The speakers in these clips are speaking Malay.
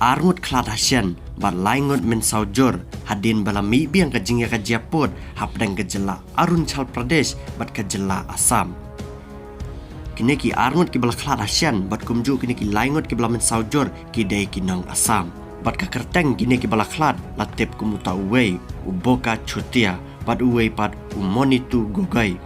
arngut klat hasian bat laingot men saujur hadin balami biang ka jingya ka jiapot hapdang ka jela Arunachal Pradesh bat ka jela Assam. Kini ki arngut ki bala klat hasian bat kumju kini ki laingot ki bala men saujur ki dei ki nang Assam. Bat ka kerteng kini ki bala klat latip kumuta uwei uboka chutia bat uwei pat umonitu gogai.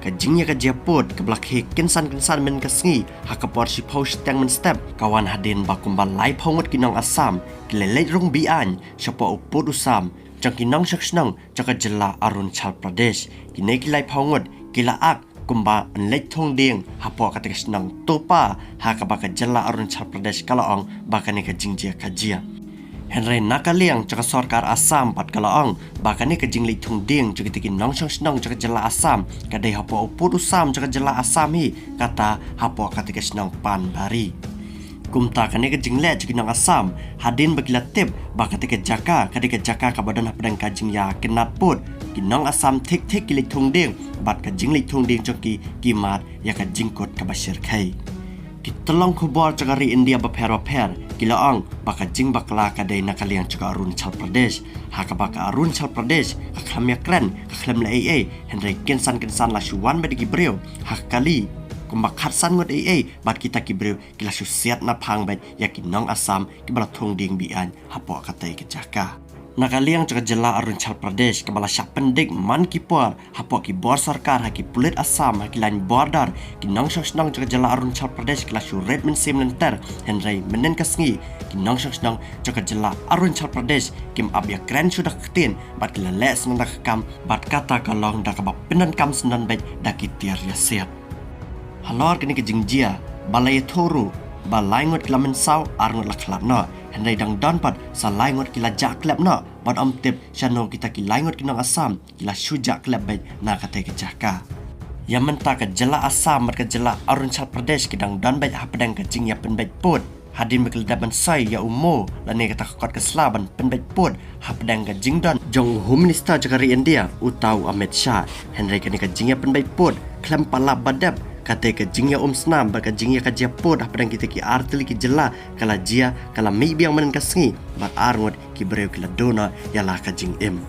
Kajingnya ka jiapot ke belak he kinsan men kasngi hakapor si paus tang men step kawan hadin bakumbal lai pongot kinong Assam kilelej rong bian siapa upod usam jang kinong saksnong jaka jela Arunachal Pradesh kine kilai pongot kila ak kumba enlej thong ding hapo katekas nang topa hakabaka jela Arunachal Pradesh kalaong bakane ka jingjia kajia. Henry nakaliang jaka sarkar Assam pat kalaong bakane ka jingli thung ding jaka tikin nong snong jaka jela Assam kadai hapo upod usam jaka jela Assam hi kata hapo katekas nang pan bari. Kumta kane ka jingle jaki nang Assam hadin bagila tip bakate ka jaka kadai ka jaka ka badan hapadang ka jingya kenat put kinong Assam thik kili thung ding bat ka jingli thung ding jaki kimat ya ka jingkot ka basir khai. Kitolong kubor cakari India baper kilaang baka jing bakla kadai nakaliang cakar Arunachal Pradesh haka baka Arunachal Pradesh kaklam yakran kaklam la AA Henry kinsan la syuan badi gibreu hakali kumbak khatsan ngot AA bat kita gibreu kila syusiat na phang bad yakin nong Assam kibala thong ding bian hapo katai kejaka. Nakaliang cakap jela Arunachal Pradesh kebala syak pendik man kipor hapo ki bor sarkar haki pulit Assam haki lain border ki nong snong cakap jela Arunachal Pradesh kila syuret men sim nenter Henry menen kasngi ki nong snong cakap jela Arunachal Pradesh kim ab ya kren sudah ketin bat kila les nang kam bat kata kalong dak bab penan kam senan bet daki tiar ya siap. Halor kini ke jingjia balai thoru balai ngot kila mensau arngot laklat no Henry dang don pat sa laingot kila jak klep no bat om tip syano kita ki laingot kinang Assam kila syujak klep bet na kate ke jaka. Yang menta ke jela Assam bat ke jela Arunachal Pradesh kidang don bet hapadang ke jing ya pen bet put hadin bekil daban sai ya umo lani kata kot ke slaban pen bet put hapadang ke jing don jong home minister jakari India utau Amit Shah Henry kani ke jing ya pen bet put klem pala badap kata ke jingya snam baka jingya ka jiapot hapadang kita ki artili ki jela kala jia kala mi biang men kasngi bat arngot ki breu kila dona yala ka jing im.